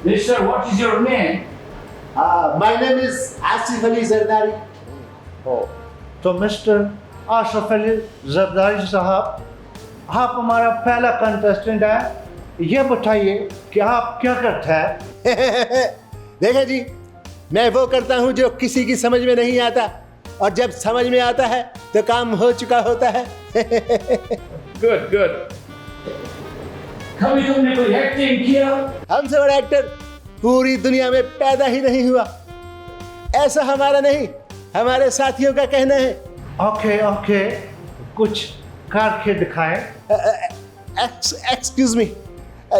Mister, what is your name? My name is Asif Ali Zardari. तो mister Ashraf Ali Zardari साहब, आप हमारा पहला कंटेस्टेंट है। ये बताइए कि आप क्या करते हैं? देखें जी, मैं वो करता हूँ जो किसी की समझ में नहीं आता, और जब समझ में आता है तो काम हो चुका होता है। Good, good. कभी तुमने कोई एक्टिंग किया? हमसे बड़ा एक्टर पूरी दुनिया में पैदा ही नहीं हुआ। ऐसा हमारा नहीं, हमारे साथियों का कहना है। ओके, कुछ करके दिखाएं। एक्सक्यूज मी,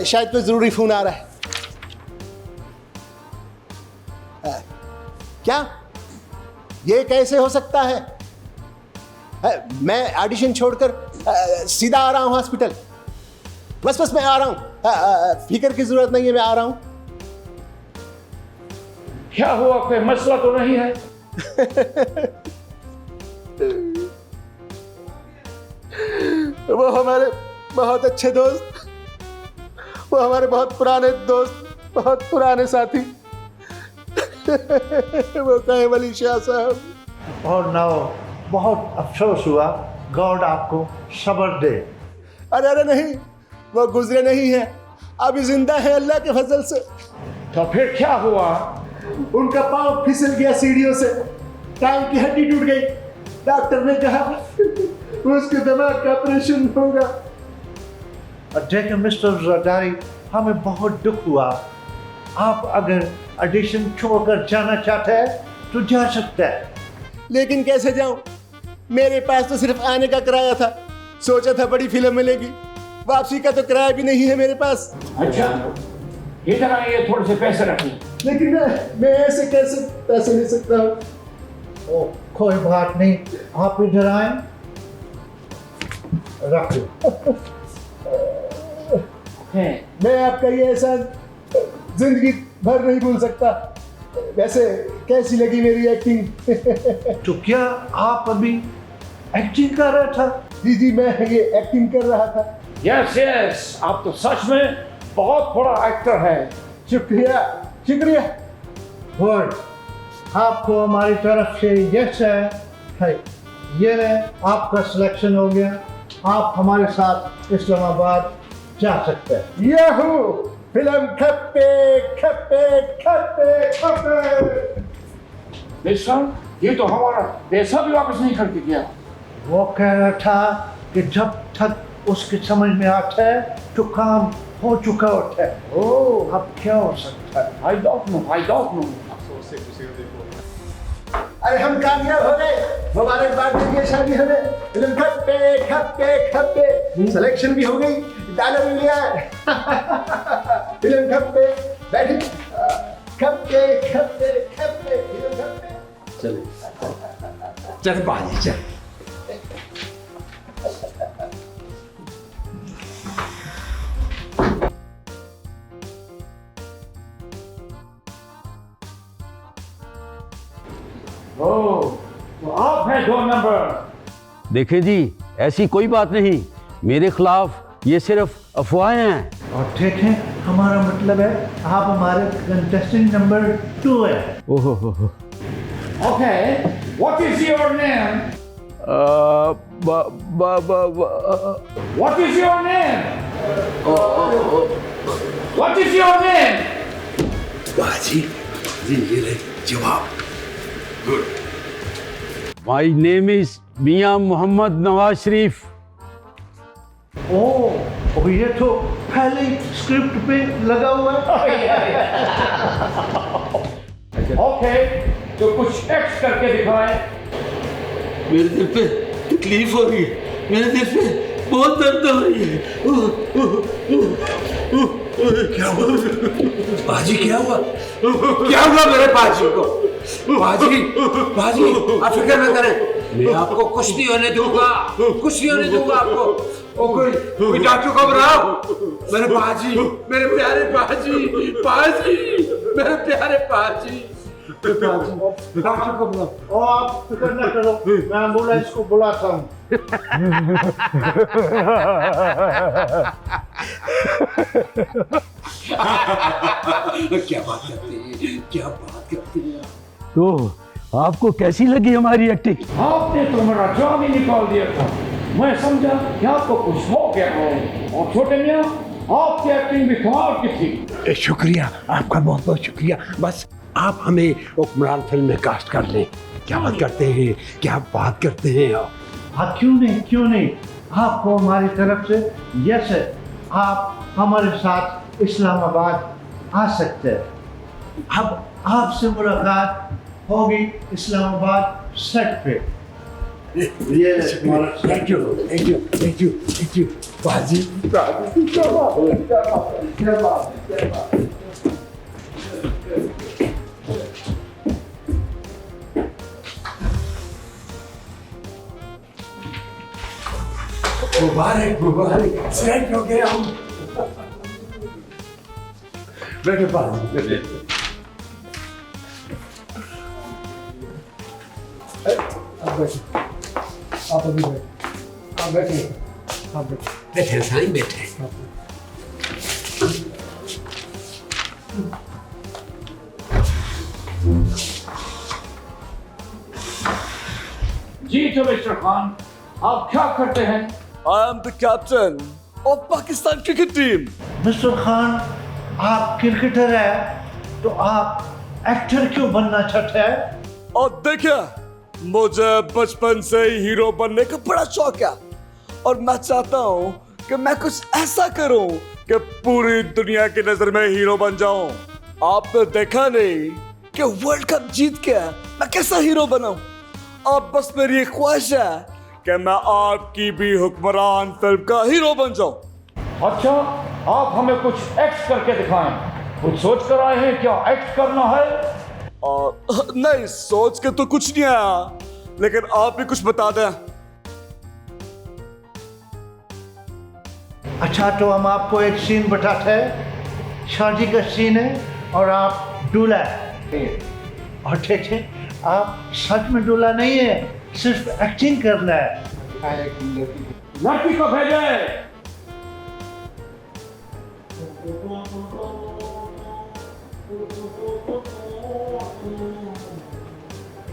शायद कोई जरूरी फोन आ रहा है। क्या ये कैसे हो सकता है? मैं ऑडिशन छोड़कर सीधा आ रहा हूँ हॉस्पिटल। बस मैं आ रहा हूँ, फिक्र की जरूरत नहीं है, मैं आ रहा हूँ। क्या हुआ, कोई मसला तो नहीं है? वो हमारे बहुत अच्छे दोस्त, वो हमारे बहुत पुराने दोस्त, बहुत पुराने साथी, वो कहे वली शाह साहब। और ना, बहुत अफसोस हुआ। गॉड आपको सब्र दे। अरे नहीं, वो गुजरे नहीं है, अभी जिंदा है अल्लाह के फजल से। तो फिर क्या हुआ? उनका पाँव फिसल गया सीढ़ियों से, टांग की हड्डी टूट गई। डॉक्टर ने कहा उसके दिमाग का ऑपरेशन होगा। और देखिए मिस्टर जरदारी, हमें बहुत दुख हुआ। आप अगर ऑडिशन छोड़कर जाना चाहते हैं तो जा सकते हैं। लेकिन कैसे जाऊं? मेरे पास तो सिर्फ आने का किराया था। सोचा था बड़ी फिल्म मिलेगी, वापसी का तो किराया भी नहीं है मेरे पास। अच्छा, इधर आइए, थोड़े से पैसे रखिए। लेकिन मैं ऐसे कैसे पैसे ले सकता हूँ? ओ, कोई बात नहीं, आप इधर आए, रख लो। मैं आपका ये एहसान जिंदगी भर नहीं भूल सकता। वैसे कैसी लगी मेरी एक्टिंग? तो क्या आप अभी एक्टिंग कर रहा था? जी, मैं ये एक्टिंग कर रहा था। यस, आप तो सच में बहुत बड़ा एक्टर है। शुक्रिया। गुड, आपको हमारी तरफ से यस है। ये रहे, आपका सिलेक्शन हो गया। आप हमारे साथ इस्लामाबाद जा सकते हैं। याहू, फिल्म खप्पे खप्पे खप्पे खप्पे। मिस्टर, ये तो हमारा पैसा भी वापस नहीं करके गया। वो कह रहा था कि जब तक उसकी समझ में आता है तो काम हो चुका होता है। ओह, अब क्या हो सकता है? I don't know. अरे हम कामयाब हो गए, मुबारकबाद दीजिए शादी हमें। फिल्म खप्पे खप्पे खप्पे, सिलेक्शन भी हो गई, डॉलर भी लिया है। फिल्म खप्पे, बैठिए। खप्पे खप्पे खप्पे, फिल्म खप्पे। चल बाजी चल। तो आप हैं 2 नंबर। देखें जी, ऐसी कोई बात नहीं, मेरे खिलाफ ये सिर्फ अफवाहें हैं। और देखें, हमारा मतलब है आप हमारे कंटेस्टेंट नंबर 2 है। ओहो, Okay, what is your name? What is your name? What is your name? बाजी, ये ले जवाब। गुड। माई नेम इज मियां मोहम्मद नवाज शरीफ। ओह, ये तो पहले स्क्रिप्ट पे लगा हुआ है। Okay, तो कुछ एक्ट करके दिखाएं। मेरे दिल पे तकलीफ हो रही है, मेरे दिल पे बहुत दर्द हो रही है। क्या हुआ बाजी? क्या हुआ? क्या हुआ मेरे बाजी को? बाजी आप फिक्र न करें, मैं आपको कुछ नहीं होने दूंगा, कुछ नहीं होने दूंगा आपको। ओ कोई डॉक्टर को बुलाओ। मेरे बाजी, मेरे प्यारे बाजी, मेरे प्यारे बाजी। बाजी को बुलाओ। ओ आप फिक्र न करो, मैं एम्बुलेंस को बुलाता हूँ। क्या बात करते हैं, क्या बात करते हैं। तो आपको कैसी लगी हमारी एक्टिंग? आपने तो मेरा जान ही निकाल दिया था। मैं समझा कि आपको कुछ हो गया है। और छोटे मियाँ, आपकी एक्टिंग भी कमाल की थी। शुक्रिया, आपका बहुत बहुत शुक्रिया। बस आप हमें हुक्मरान फिल्म में कास्ट कर लें। क्या बात करते हैं, क्या बात करते हैं आप। हाँ क्यों नहीं, आपको हमारी तरफ से यस है। आप हमारे साथ इस्लामाबाद आ सकते हैं। अब आपसे मुलाकात होगी इस्लामाबाद सेट पे। ये thank you thank you thank you thank you. बाजी मुबारक मुबारक, सेट हो गए हम। बैठे बाजी बैठे। आप बैठे, आप अभी बैठे, आप बैठे, आप बैठे, बैठे साईं बैठे। जी तो मिस्टर खान, आप क्या करते हैं? I am the captain of Pakistan cricket team. Mister Khan, आप क्रिकेटर हैं तो आप एक्टर क्यों बनना चाहते हैं? और देखिए, मुझे बचपन से ही हीरो बनने का बड़ा शौक है और मैं चाहता हूँ कि मैं कुछ ऐसा करूँ कि पूरी दुनिया की नजर में हीरो बन जाऊँ। आपने देखा नहीं कि वर्ल्ड कप जीत के मैं कैसा हीरो बनाऊँ। अब बस मेरी एक ख्वाहिश है कि मैं आपकी भी हुक्मरान फिल्म का हीरो बन जाऊँ। अच्छा, आप हमें कुछ एक्ट करके दिखाएं। कुछ सोच कर आए हैं क्या एक्ट करना है? और नहीं, सोच के तो कुछ नहीं आया, लेकिन आप भी कुछ बता दें। अच्छा तो हम आपको एक सीन बताते हैं। शादी का सीन है और आप दूल्हा है। और ठीक है, आप सच में दूल्हा नहीं है, सिर्फ एक्टिंग करना है। लड़की को भेजे।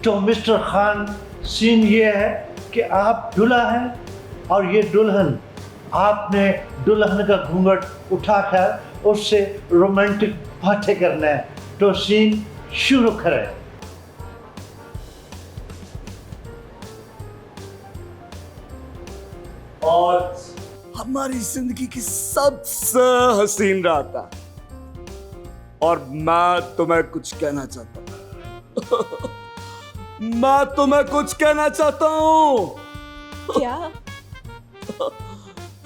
तो मिस्टर खान, सीन ये है कि आप दूल्हा हैं और ये दुल्हन। आपने दुल्हन का घूंघट उठाकर उससे रोमांटिक बातें करना है। तो सीन शुरू करें। आज हमारी जिंदगी की सबसे हसीन रात है और मैं तुम्हें कुछ कहना चाहता हूँ। मैं तुम्हें कुछ कहना चाहता हूँ। क्या?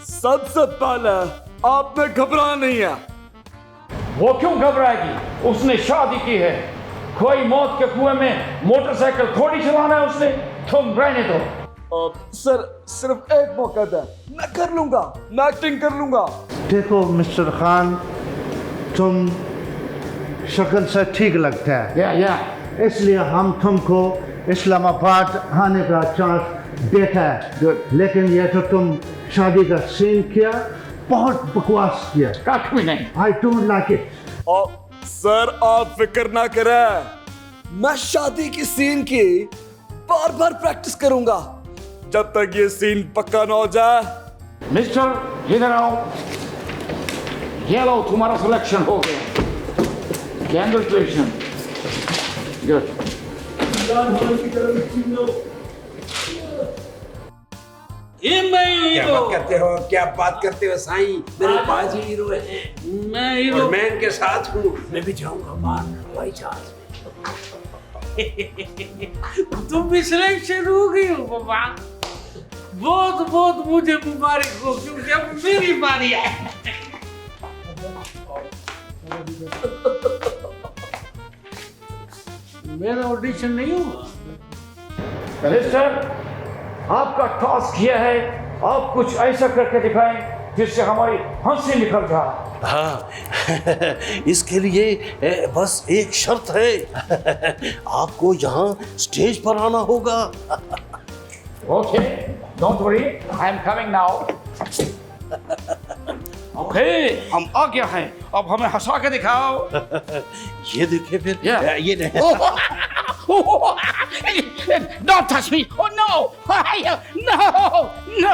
सबसे पहले आपने घबराना नहीं है। वो क्यों घबराएगी? उसने शादी की है। कोई मौत के कुएं में मोटरसाइकिल थोड़ी चलाना है उसने। तुम रहने दो। सर, सिर्फ एक मौका दे, मैं कर लूंगा, मैं एक्टिंग कर लूंगा। देखो मिस्टर खान, तुम शक्ल से ठीक लगता है, या इसलिए हम तुमको इस्लामाबाद आने का चांस देता है। लेकिन ये तो तुम शादी का सीन किया, बहुत बकवास किया। कख भी नहीं। I don't like it. और सर, आप फिक्र ना करें, मैं शादी की सीन की बार बार प्रैक्टिस करूंगा जब तक ये सीन पक्का ना हो जाए। मिस्टर, इधर आओ। ये लो, तुम्हारा सिलेक्शन हो गया। कैंगुलेशन। गुड। क्या बात करते हो, क्या बात करते हो साईं। मेरे पाजी हीरो है, मैं हीरो। और मैं इनके साथ हूँ। मैं भी जाऊंगा बाहर हवाई जहाज में। तुम भी सिलेक्शन हो गई हो बाबा। बहुत बहुत मुझे मुबारक हो, क्योंकि अब मेरी बारी है। मेरा ऑडिशन नहीं हुआ। मिस्टर, आपका टास्क यह है, आप कुछ ऐसा करके दिखाएं जिससे हमारी हंसी निकल जाए। हाँ इसके लिए बस एक शर्त है आपको यहाँ स्टेज पर आना होगा। Okay, don't worry, I am coming now. Okay, हम आ गया हैं, अब हमें हंसा के दिखाओ। ये देखिए फिर ये नहीं। Don't touch me! Oh no! No! No!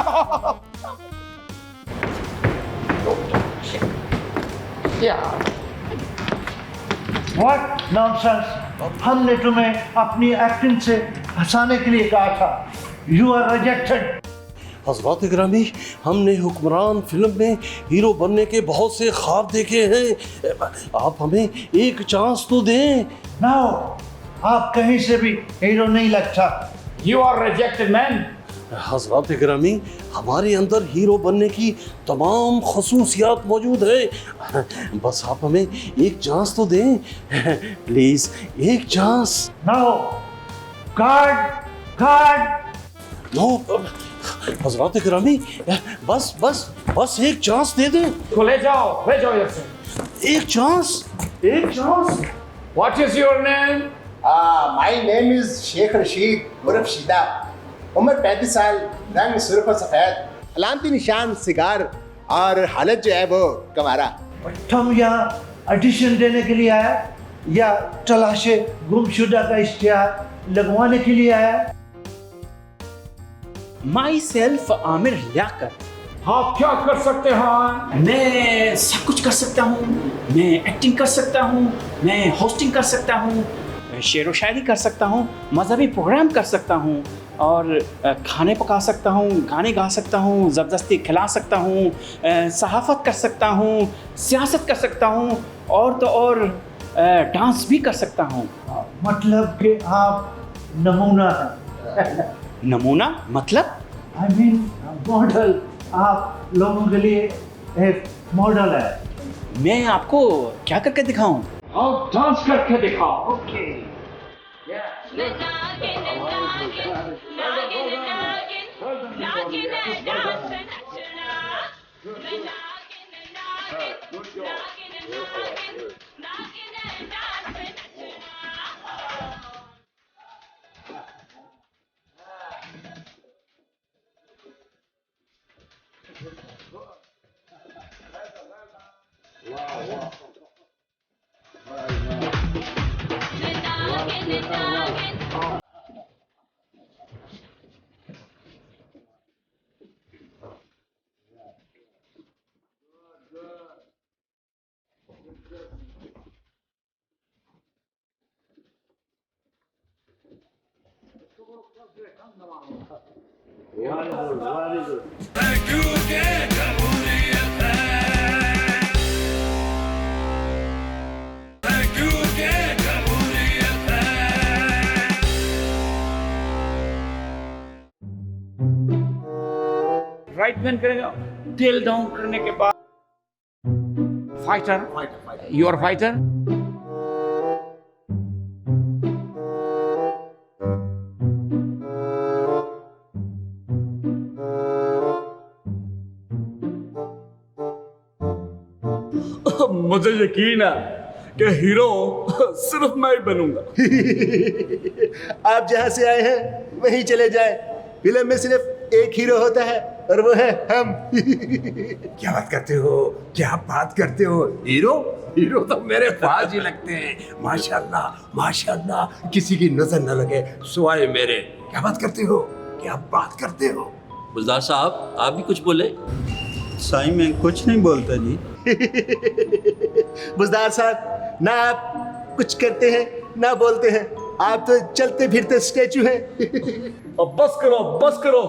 Yeah. What nonsense! हमने तुम्हें अपनी एक्टिंग से हंसाने के लिए कहा था। You are rejected. हज़रात गिरामी, हमने हुक्मरान फिल्म में हीरो बनने के बहुत से ख्वाब देखे हैं, आप हमें एक चांस तो दें। No, आप कहीं से भी हीरो नहीं लगता। You are rejected, man. हज़रात गिरामी, हमारे अंदर हीरो बनने की तमाम खसूसियात मौजूद है, बस आप हमें एक चांस तो दें, प्लीज़ एक चांस। No, God. नो हज़रात गिरामी, बस एक चांस दे दें। तो ले जाओ इधर से। एक chance. What is your name? My name is Sheikh Rashid उर्फ शीदा। उम्र 35 साल, रंग सुर्ख और सफेद, अलामती निशान सिगार और हालत जो है वो कमारा। तुम यहाँ ऑडिशन देने के लिए आया या तलाशे गुमशुदा का इश्तिहार लगवाने के लिए आया? Myself Aamir Liaquat. आप क्या कर सकते हैं? मैं सब कुछ कर सकता हूँ, मैं एक्टिंग कर सकता हूँ, मैं होस्टिंग कर सकता हूँ, शेर व शायरी कर सकता हूँ, मजहबी प्रोग्राम कर सकता हूँ और खाने पका सकता हूँ, गाने गा सकता हूँ, ज़बरदस्ती खिला सकता हूँ, सहाफ़त कर सकता हूँ, सियासत कर सकता हूँ और तो और डांस भी कर सकता हूँ। मतलब कि आप नमूना हैं। नमूना मतलब? I mean model. आप लोगों के लिए एक मॉडल है। मैं आपको क्या करके दिखाऊं? आप डांस करके दिखाओ। ओके। राइट बैन करेगा, टेल डाउन करने के बाद फाइटर, यू आर फाइटर। मुझे यकीन है कि हीरो सिर्फ मैं ही बनूंगा। आप जहाँ से आए हैं वहीं चले जाएं। फिल्म में सिर्फ एक हीरो होता है और वो है हम। क्या बात करते हो? हीरो तो मेरे ख्वाज ही लगते हैं। माशाल्लाह किसी की नजर न लगे सुवाए मेरे। क्या बात करते हो? गुलजार साहब, आप भी कुछ बोले। साईं मैं कुछ नहीं बोलता जी। बुज़दार साहब, ना आप कुछ करते हैं ना बोलते हैं, आप तो चलते फिरते स्टैचू हैं। अब बस करो,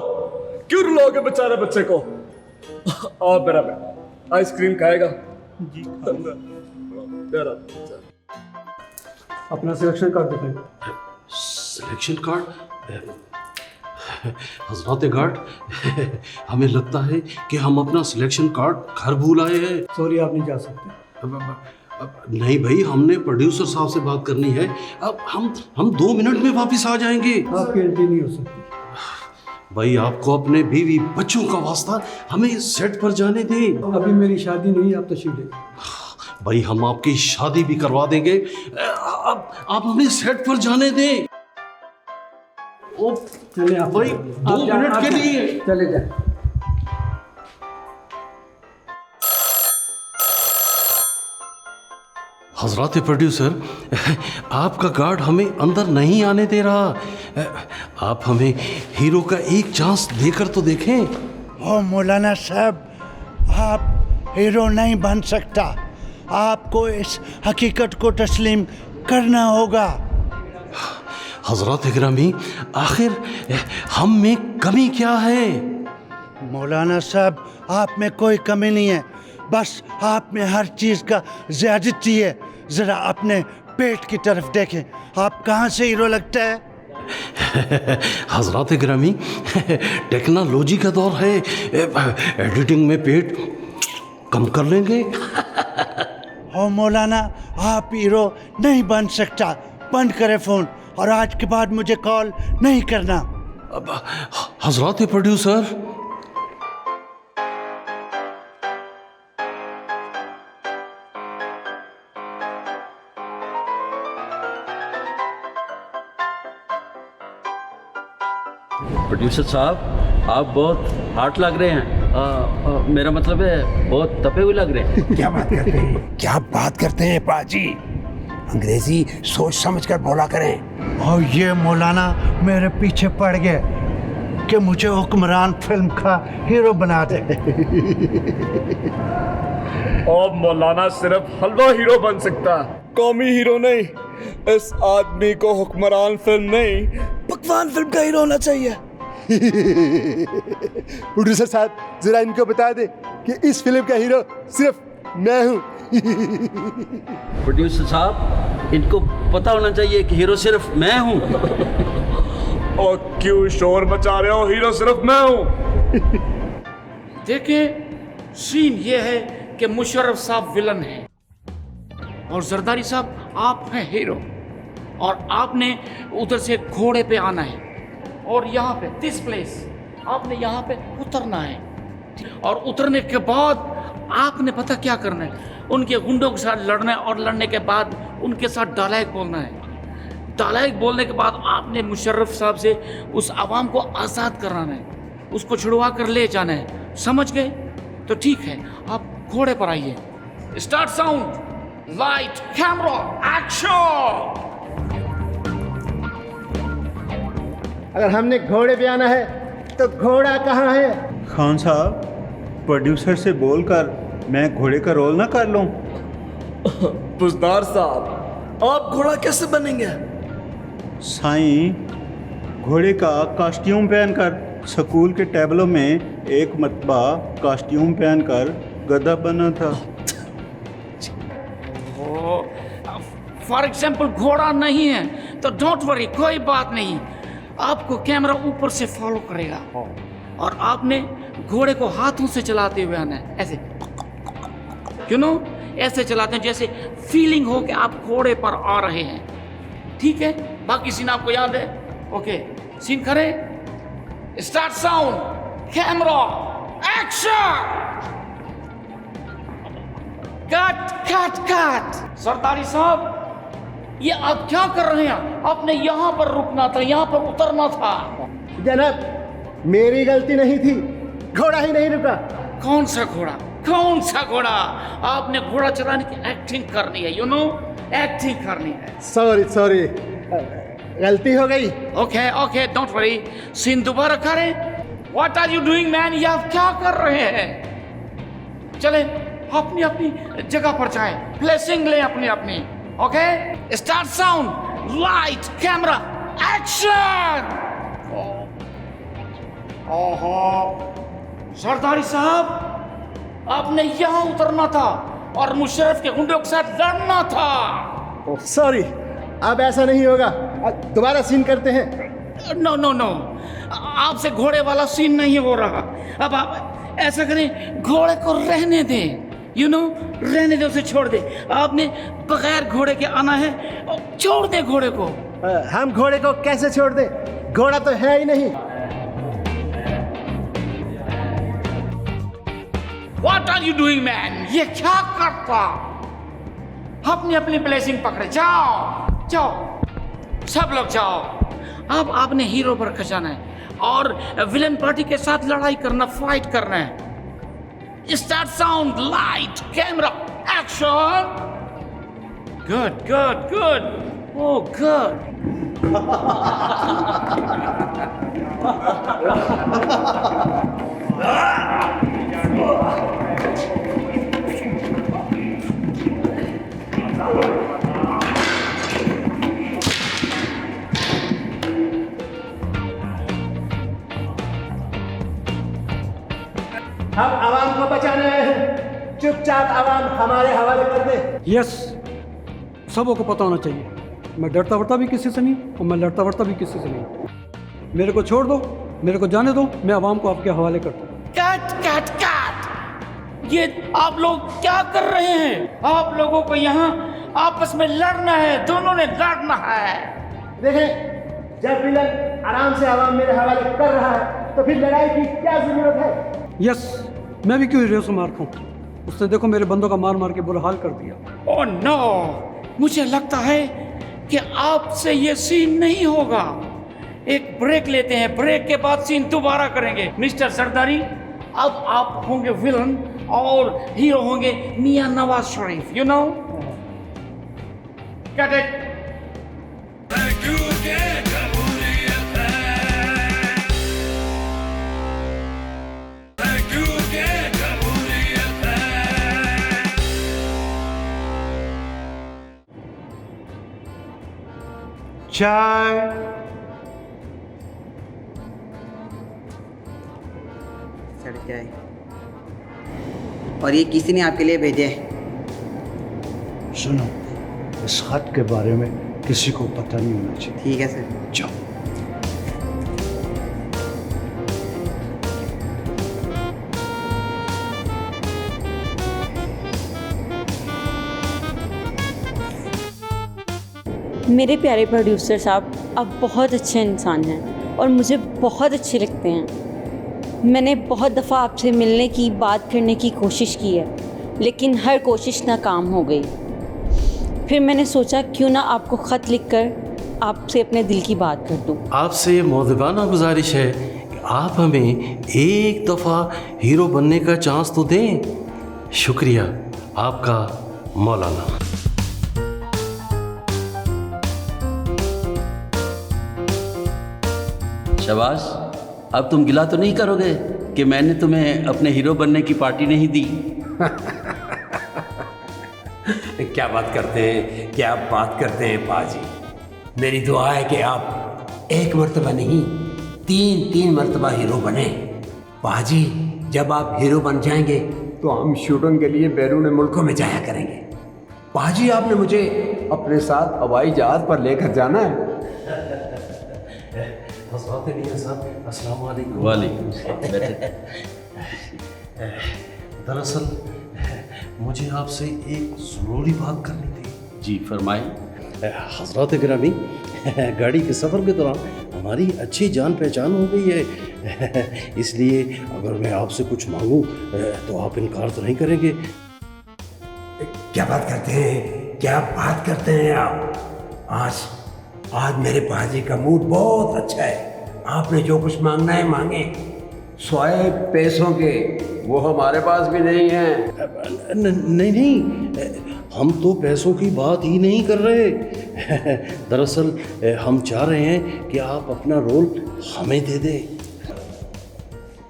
क्यों रुलाओगे बेचारे बच्चे को? आप मेरा बेटा आइसक्रीम खाएगा? जी खाऊंगा। अपना सिलेक्शन कार्ड दिखाइए। Selection card? हज़रात गार्ड, हमें लगता है कि हम अपना सिलेक्शन कार्ड घर भूल आए हैं। सॉरी, आप नहीं जा सकते। नहीं भाई, हमने प्रोड्यूसर साहब से बात करनी है। अब हम 2 मिनट में वापस आ जाएंगे। आपकी एंट्री नहीं हो सकती। भाई आपको अपने बीवी बच्चों का वास्ता हमें सेट पर जाने दें। अभी मेरी शादी नहीं, आप तशरीफ ले। भाई हम आपकी शादी भी करवा देंगे, आप हमें सेट पर जाने दें। ओ चले आप भाई, आप 2 जाएं, मिनट आप के जाएं। लिए। चले जाए। हजरत प्रोड्यूसर, आपका गार्ड हमें अंदर नहीं आने दे रहा। आप हमें हीरो का एक चांस देकर तो देखें। ओ मौलाना साहब, आप हीरो नहीं बन सकता। आपको इस हकीकत को तस्लीम करना होगा। हजरत गिरामी, आखिर हम में कमी क्या है? मौलाना साहब, आप में कोई कमी नहीं है, बस आप में हर चीज़ का ज़्यादती है। ज़रा अपने पेट की तरफ देखें, आप कहाँ से हीरो लगता है? हजरत गिरामी, टेक्नोलॉजी का दौर है, एडिटिंग में पेट कम कर लेंगे। ओ मौलाना, आप हीरो नहीं बन सकता। बंद करें फ़ोन और आज के बाद मुझे कॉल नहीं करना। हजरत प्रोड्यूसर, प्रोड्यूसर साहब, आप बहुत हार्ट लग रहे हैं। मेरा मतलब है बहुत तपे हुए लग रहे हैं। क्या बात करते हैं, क्या बात करते हैं पाजी? अंग्रेजी सोच समझ कर बोला करें। और ये मौलाना मेरे पीछे पड़ गए कि मुझे हुक्मरान फिल्म का हीरो बना दे। और मौलाना सिर्फ हलवा हीरो बन सकता, कौमी हीरो नहीं। इस आदमी को हुक्मरान फिल्म नहीं, पकवान फिल्म का हीरो होना चाहिए। प्रोड्यूसर साहब, जरा इनको बता दे कि इस फिल्म का हीरो सिर्फ मैं हूँ। प्रोड्यूसर साहब, इनको पता होना चाहिए कि हीरो सिर्फ मैं हूँ। और क्यों शोर मचा रहे हो? हीरो सिर्फ मैं हूँ। देखिए, सीन ये है कि मुशर्रफ साहब विलन हैं और जरदारी साहब आप हैं हीरो, और आपने उधर से घोड़े पे आना है और यहाँ पे दिस प्लेस आपने यहाँ पे उतरना है। और उतरने के बाद आपने पता क्या करना है, उनके गुंडों के साथ लड़ना है और लड़ने के बाद उनके साथ डायलॉग बोलना है। डायलॉग बोलने के बाद आपने मुशर्रफ साहब से उस आवाम को आज़ाद कराना है, उसको छुड़वा कर ले जाना है। समझ गए? तो ठीक है, आप घोड़े पर आइए। Start sound, light, camera, action. अगर हमने घोड़े पे आना है तो घोड़ा कहाँ है? खान साहब, प्रोड्यूसर से बोलकर मैं घोड़े का रोल ना कर लूं? बुजदार साहब, आप घोड़ा कैसे बनेंगे? साईं, घोड़े का कॉस्ट्यूम पहनकर स्कूल के टेबलों में एक मरतबा कॉस्ट्यूम पहनकर गधा बना था। फॉर एग्जाम्पल घोड़ा नहीं है तो डोंट वरी, कोई बात नहीं। आपको कैमरा ऊपर से फॉलो करेगा और आपने घोड़े को हाथों से चलाते हुए आना है, ऐसे यू नो, ऐसे चलाते हैं जैसे फीलिंग हो कि आप घोड़े पर आ रहे हैं। ठीक है, बाकी सीन आपको याद है? ओके, सीन करें। Start sound, camera, action. Cut cut cut. Sardari साहब, ये आप क्या कर रहे हैं? आपने यहाँ पर रुकना था, यहाँ पर उतरना था। जनाब, मेरी गलती नहीं थी, घोड़ा ही नहीं रुका। कौन सा घोड़ा? कौन सा घोड़ा? आपने घोड़ा चलाने की एक्टिंग करनी है, यू नो, एक्टिंग करनी है। सॉरी सॉरी, गलती हो गई। Okay okay, don't worry. Scene दोबारा करें। What are you doing man? ये आप क्या कर रहे हैं? चले अपनी अपनी जगह पर जाएं, प्लेसिंग लें अपनी अपनी। Okay, start sound, light, camera, action. ओहो सरदारी साहब, आपने यहाँ उतरना था और मुशर्रफ के गुंडों के साथ लड़ना था। सॉरी, अब ऐसा नहीं होगा, दोबारा सीन करते हैं। नो नो नो, आपसे घोड़े वाला सीन नहीं हो रहा। अब आप ऐसा करें, घोड़े को रहने दें, यू नो, रहने दे, उसे छोड़ दे। आपने बगैर घोड़े के आना है, छोड़ दे घोड़े को। हम घोड़े को कैसे छोड़ दें? घोड़ा तो है ही नहीं। Are you doing man? ये क्या करता? अपनी अपनी ब्लेसिंग पकड़े, जाओ जाओ सब लोग जाओ। अब आपने हीरो पर खजाना है और विलन पार्टी के साथ लड़ाई करना, फाइट करना है। Start sound, light, camera, action. Good good good, oh good. हम आवाम को बचाने आए हैं, चुपचाप आवाम हमारे हवाले कर दे। यस, सबों को पता होना चाहिए, मैं डरता वरता भी किसी से नहीं और मैं लड़ता वरता भी किसी से नहीं। मेरे को छोड़ दो, मेरे को जाने दो, मैं आवाम को आपके हवाले करता हूँ। कट कट कट, ये आप लोग क्या कर रहे हैं? आप लोगों को यहाँ आपस में लड़ना है, दोनों ने लड़ना है। देखें, जब विलन आराम से आवाम मेरे हवाले कर रहा है तो फिर लड़ाई की क्या जरूरत है? यस, मैं भी क्यों हीरो से मार खाऊं? उसने देखो मेरे बंदों का मार मार के बुरा हाल कर दिया। ओह नो, मुझे लगता है कि आपसे ये सीन नहीं होगा। एक ब्रेक लेते हैं, ब्रेक के बाद सीन दोबारा करेंगे। मिस्टर सरदारी, अब आप होंगे विलन और हीरो होंगे मियां Nawaz Sharif, you know. Cut it. चाय। सर चाय। और ये किसी ने आपके लिए भेजे है। सुनो, इस खत के बारे में किसी को पता नहीं होना चाहिए। ठीक है सर। जाओ। मेरे प्यारे प्रोड्यूसर साहब, आप बहुत अच्छे इंसान हैं और मुझे बहुत अच्छे लगते हैं। मैंने बहुत दफ़ा आपसे मिलने की, बात करने की कोशिश की है, लेकिन हर कोशिश नाकाम हो गई। फिर मैंने सोचा क्यों ना आपको ख़त लिखकर आपसे अपने दिल की बात कर दूं। आपसे मौदबाना गुजारिश है कि आप हमें एक दफ़ा हीरो बनने का चांस तो दें। शुक्रिया आपका, मौलाना। शाबाश, अब तुम गिला तो नहीं करोगे कि मैंने तुम्हें अपने हीरो बनने की पार्टी नहीं दी? क्या बात करते हैं, क्या बात करते हैं पाजी। मेरी दुआ है कि आप एक मर्तबा नहीं, तीन मर्तबा हीरो बने। पाजी, जब आप हीरो बन जाएंगे तो हम शूटिंग के लिए बैरून मुल्कों में जाया करेंगे। पाजी, आपने मुझे अपने साथ हवाई जहाज पर लेकर जाना है। अस्सलाम वालेकुम। वालेकुम। दरअसल मुझे आपसे एक ज़रूरी बात करनी थी। जी फरमाएं। हज़रात गिरामी, गाड़ी के सफ़र के दौरान हमारी अच्छी जान पहचान हो गई है, इसलिए अगर मैं आपसे कुछ मांगूं तो आप इनकार तो नहीं करेंगे? क्या बात करते हैं, क्या बात करते हैं आप? आज मेरे पाजी का मूड बहुत अच्छा है। आपने जो कुछ मांगना है मांगे, स्वाए पैसों के वो हमारे पास भी नहीं है। नहीं, हम तो पैसों की बात ही नहीं कर रहे। दरअसल हम चाह रहे हैं कि आप अपना रोल हमें दे दें।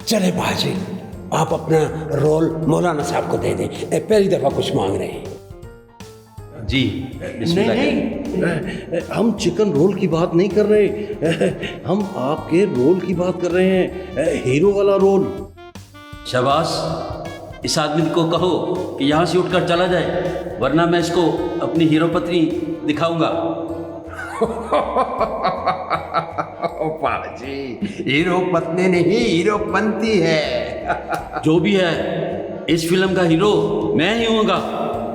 चले पाजी, आप अपना रोल मौलाना साहब को दे दें। पहली दफ़ा कुछ मांग रहे हैं। जी नहीं, हम चिकन रोल की बात नहीं कर रहे, हम आपके रोल की बात कर रहे हैं, हीरो वाला रोल। शाबाश, इस आदमी को कहो कि यहाँ से उठकर चला जाए, वरना मैं इसको अपनी हीरो पत्नी दिखाऊंगा। पाजी, हीरो पत्नी नहीं, हीरो बनती है। जो भी है, इस फिल्म का हीरो मैं ही हूँगा।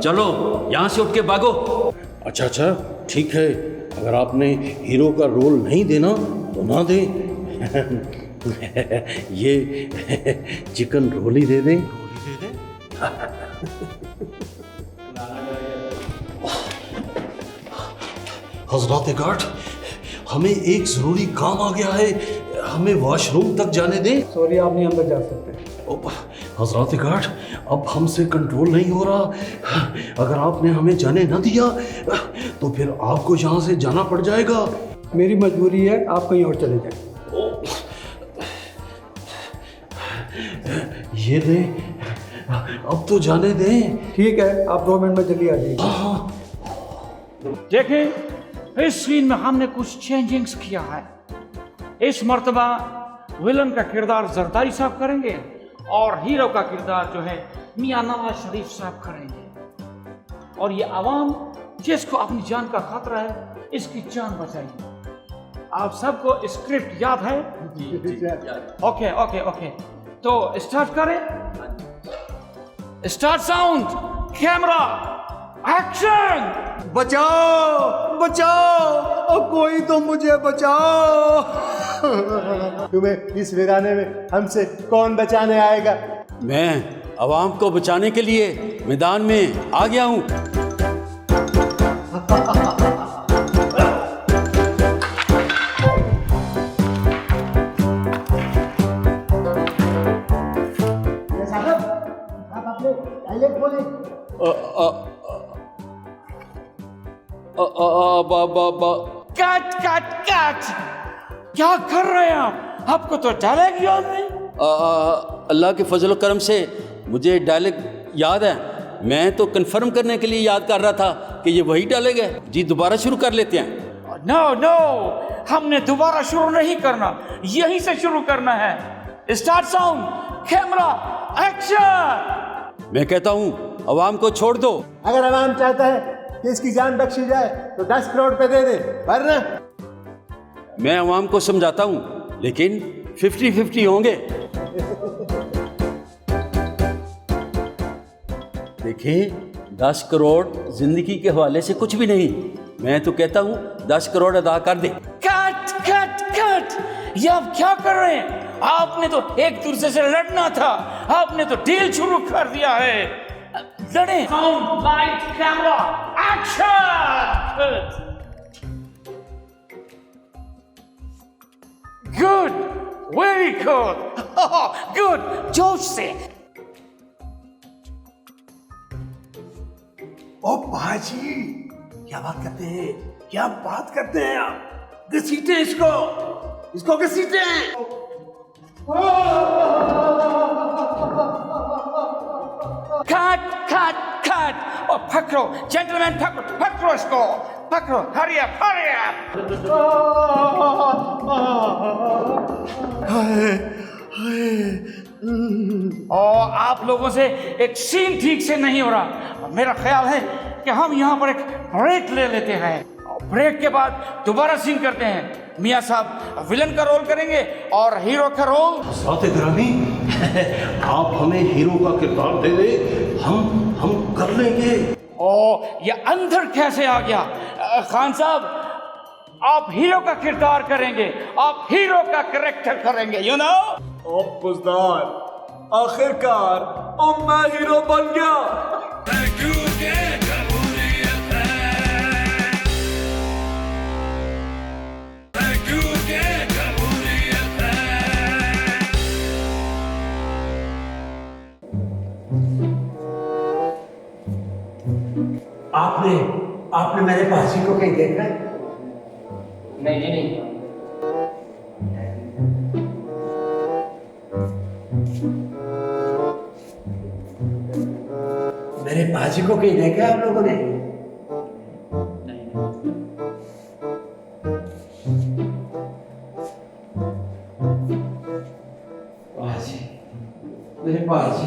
चलो यहाँ से उठ के भागो। अच्छा, ठीक है, अगर आपने हीरो का रोल नहीं देना तो ना दें। ये चिकन रोल ही दे दें। हजरात गार्ड, हमें एक जरूरी काम आ गया है, हमें वॉशरूम तक जाने दें। सॉरी, आप नहीं अंदर जा सकते। हजरात गार्ड, अब हमसे कंट्रोल नहीं हो रहा। अगर आपने हमें जाने न दिया तो फिर आपको यहाँ से जाना पड़ जाएगा। मेरी मजबूरी है, आप कहीं और चले जाएं। ये दे, अब तो जाने दें। ठीक है, आप 2 मिनट में जल्दी आ जाइए। देखें, इस सीन में हमने कुछ चेंजिंग्स किया है। इस मर्तबा विलन का किरदार जरदारी साहब करेंगे और हीरो का किरदार जो है मियां नवाज शरीफ साहब करेंगे। और ये आवाम जिसको अपनी जान का खतरा है, इसकी जान बचाइए। आप सबको स्क्रिप्ट याद है? ओके ओके ओके, तो स्टार्ट करें। Start sound, camera, action. बचाओ बचाओ, और कोई तो मुझे बचाओ। तुम्हें इस वीराने में हमसे कौन बचाने आएगा? मैं आवाम को बचाने के लिए मैदान में आ गया हूँ। कट कट कट, क्या कर रहे हैं आप? आपको तो डायलॉग याद नहीं? अल्लाह के फजल करम से मुझे डायलॉग याद है। मैं तो कंफर्म करने के लिए याद कर रहा था कि ये वही डायलॉग है। जी, दोबारा शुरू कर लेते हैं। नो नो, हमने दोबारा शुरू नहीं करना, यहीं से शुरू करना है। Start sound, camera, action. मैं कहता हूँ अवाम को छोड़ दो। अगर अवाम चाहता है कि इसकी जान बख्शी जाए तो 10 करोड़ पे दे दे, वरना। मैं अवाम को समझाता हूँ, लेकिन 50-50 होंगे। देखिए, 10 करोड़ जिंदगी के हवाले से कुछ भी नहीं। मैं तो कहता हूँ 10 करोड़ अदा कर दे। कट कट कट, ये आप क्या कर रहे हैं? आपने तो एक दूसरे से लड़ना था, आपने तो डील शुरू कर दिया है। लड़े। Sound, light, camera, action. Good, very good, good, जोश से। ओ बाजी, क्या बात करते हैं, क्या बात करते हैं आप? घसीटे इसको, इसको घसीटे। कट कट कट, और पकड़ो जेंटलमैन, पकड़ो पकड़ो इसको, पकड़ो, हरी अप हरी अप। और आप लोगों से एक सीन ठीक से नहीं हो रहा। मेरा ख्याल है कि हम यहाँ पर एक ब्रेक ले लेते हैं। ब्रेक के बाद दोबारा सीन करते हैं। मियाँ साहब विलन का रोल करेंगे और हीरो का रोल। साथ ग्रामी, आप हमें हीरो का किरदार दे दे, हम कर लेंगे। ओ, ये अंदर कैसे आ गया? खान साहब, आप हीरो का किरदार करेंगे, आप हीरो का कैरेक्टर करेंगे, यू नो। ओ बुज़दार, आखिरकार अब मैं हीरो बन गया। आपने मेरे पाजी को कहीं देखा है? नहीं नहीं। मेरे पाजी को कहीं देखा है आप लोगों ने? पाजी, मेरे पाजी।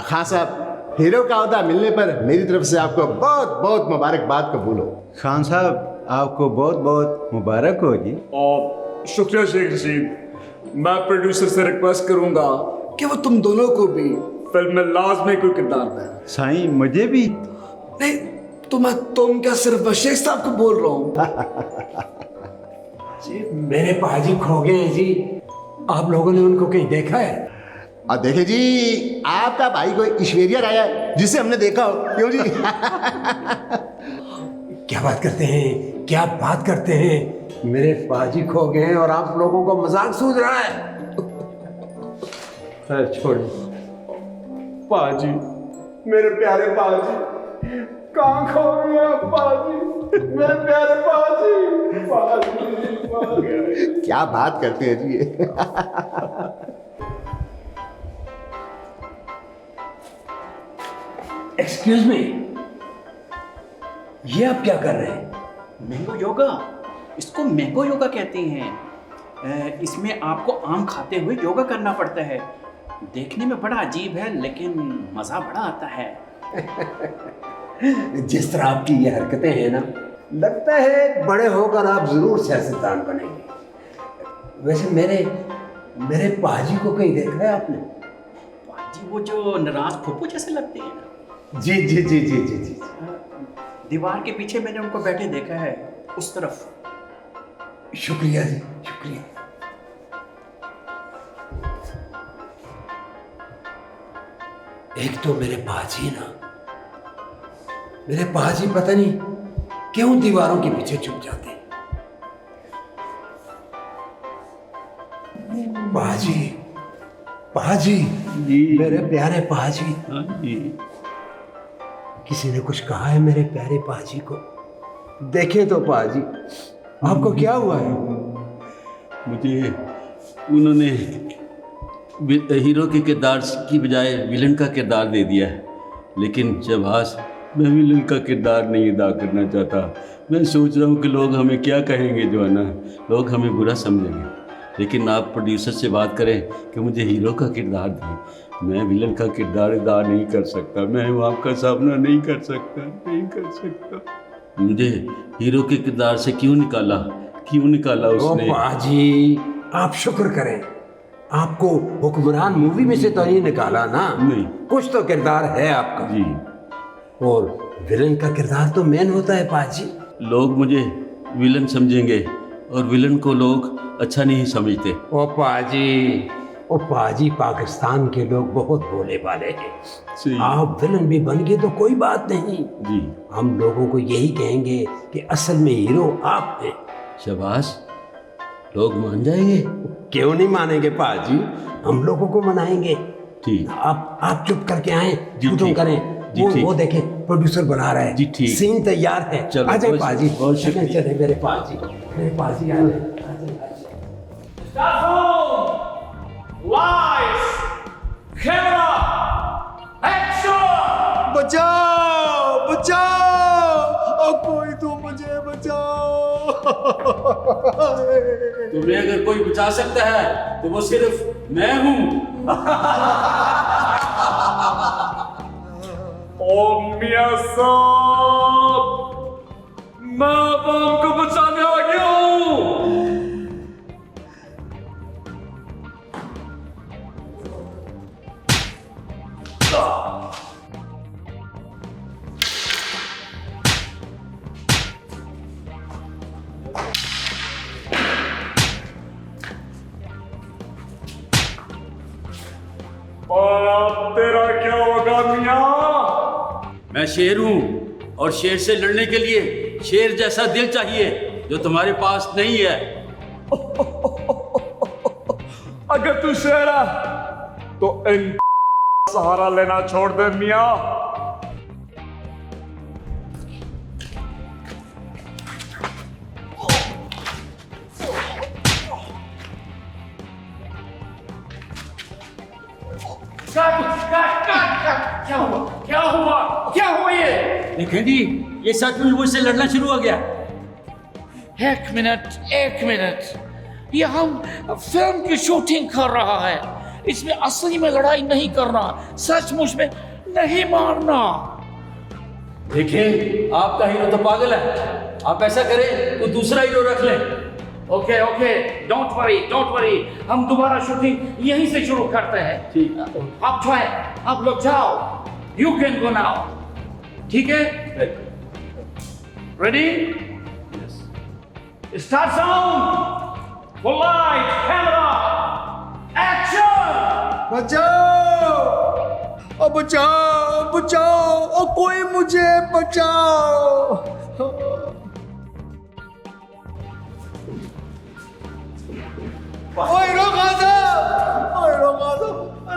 खान साहब, हीरो का ओहदा मिलने पर मेरी तरफ से आपको बहुत बहुत मुबारकबाद कबूल हो। खान साहब, आपको बहुत बहुत मुबारक हो जी। और शुक्रिया शेख रशीद। मैं प्रोड्यूसर से रिक्वेस्ट करूंगा कि वो तुम दोनों को भी फिल्म में लाजमी कोई किरदार दें। साईं, मुझे भी? नहीं तो मैं तुम क्या सिर्फ शेख साहब को बोल रहा हूँ। जी, मेरे पाजी खो गए हैं जी। आप लोगों ने उनको कहीं देखा है? और देखे जी, आपका भाई कोई ईश्वरिया आया है जिसे हमने देखा हो, क्यों जी? क्या बात करते हैं, क्या बात करते हैं? मेरे पाजी खो गए हैं और आप लोगों को मजाक सूझ रहा है? छोड़िए पाजी, मेरे प्यारे पाजी, कहाँ खो गए आप पाजी, मेरे प्यारे पाजी, पाजी। क्या बात करते हैं जी ये? एक्सक्यूज मी, ये आप क्या कर रहे हैं? मैंगो योगा, इसको मैंगो योगा कहते हैं। इसमें आपको आम खाते हुए योगा करना पड़ता है। देखने में बड़ा अजीब है लेकिन मजा बड़ा आता है। जिस तरह आपकी ये हरकतें हैं ना, लगता है बड़े होकर आप जरूर सियासतदान बनेंगे। वैसे मेरे पाजी को कहीं देखा है आपने? पाजी वो जो नाराज फूफू जैसे लगते हैं ना? जी जी जी जी जी जी। दीवार के पीछे मैंने उनको बैठे देखा है, उस तरफ। शुक्रिया जी, शुक्रिया। एक तो मेरे पाजी ना, मेरे पाजी पता नहीं क्यों दीवारों के पीछे छुप जाते हैं। पाजी, पाजी, मेरे प्यारे पाजी। किसी ने कुछ कहा है मेरे प्यारे पाजी को? देखे तो पाजी, आपको क्या हुआ है? मुझे उन्होंने हीरो के किरदार की बजाय विलन का किरदार दे दिया है, लेकिन शहबाज, मैं विलन का किरदार नहीं अदा करना चाहता। मैं सोच रहा हूँ कि लोग हमें क्या कहेंगे, जो है ना, लोग हमें बुरा समझेंगे। लेकिन आप प्रोड्यूसर से बात करें कि मुझे हीरो का किरदार दें। मैं विलन का किरदार अदा नहीं कर सकता, मैं आपका सामना नहीं कर सकता, नहीं कर सकता। मुझे हीरो के किरदार से क्यों निकाला उसने? पाजी, आप शुक्र करें, आपको हुक्मरान मूवी में से तो नहीं निकाला ना? नहीं, कुछ तो किरदार है आपका जी। और विलन का किरदार तो मेन होता है पाजी। लोग मुझे विलन समझेंगे और विलन को लोग अच्छा नहीं समझते। ओ पाजी, पाकिस्तान के लोग बहुत भोले वाले हैं। आप विलन भी बन गए तो कोई बात नहीं जी। हम लोगों को यही कहेंगे कि असल में हीरो आप हैं। शाबाश, लोग मान जाएंगे। क्यों नहीं मानेंगे पाजी, हम लोगों को मनाएंगे। ठीक, आप चुप करके आए, ठीक करें। जी, वो देखें, प्रोड्यूसर बना रहा है जी। ठीक, सीन तैयार है। चलो, आ जाए पाजी, बहुत शुक्रिया। चले मेरे पाजी आ जाए। बचाओ, कोई तो मुझे बचाओ। तुम्हें अगर कोई बचा सकता है तो वो सिर्फ मैं हूं। ओ मियां साहब, मैं आवाम को बचाने आ गया हूं। तेरा क्या होगा मियां? मैं शेर हूं और शेर से लड़ने के लिए शेर जैसा दिल चाहिए, जो तुम्हारे पास नहीं है। अगर तू शेर है तो इन सहारा लेना छोड़ दे मियां। क्या हुआ ये? देखें जी, ये सचमुच मुझसे लड़ना शुरू हो गया। एक मिनट, ये हम फिल्म की शूटिंग कर रहा है, इसमें असली में लड़ाई नहीं करना, सचमुच में नहीं मारना। देखिए, आपका हीरो तो पागल है। आप ऐसा करें तो दूसरा हीरो रख लें। ओके, डोंट वरी, हम दोबारा शूटिंग यहीं से शुरू करते हैं। ठीक, आप लोग जाओ, यू कैन गो नाउ। ठीक है, ready? Start sound, full light, camera, action. बचाओ, ओ बचाओ, बचाओ, ओ कोई मुझे बचाओ। ओए हीरो खान साहब, ओए हीरो खान साहब,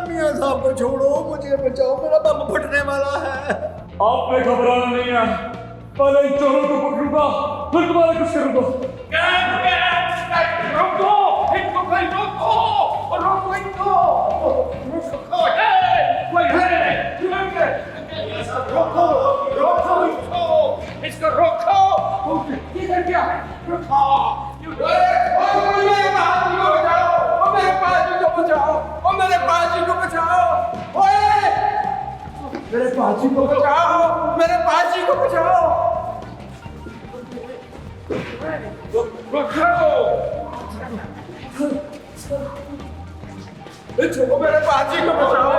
मियां साहब को छोड़ो, मुझे बचाओ, मेरा बम फटने वाला है। आपने घबराना नहीं है, पहले इन चोरों को पकड़ूंगा, फिर तुम्हारा कुछ करूंगा। रोको इनको, भाई रोको, रोको इनको, रोको, रोको, रोको इनको, इसको रोको। किधर गया? रोको, मेरे बाजी को बचाओ, मेरे बाजी को बचाओ, मेरे बाजी को बचाओ, मेरे बाजी को बचाओ, मेरे बाजी को बचाओ। मेरे बाजी को बचाओ।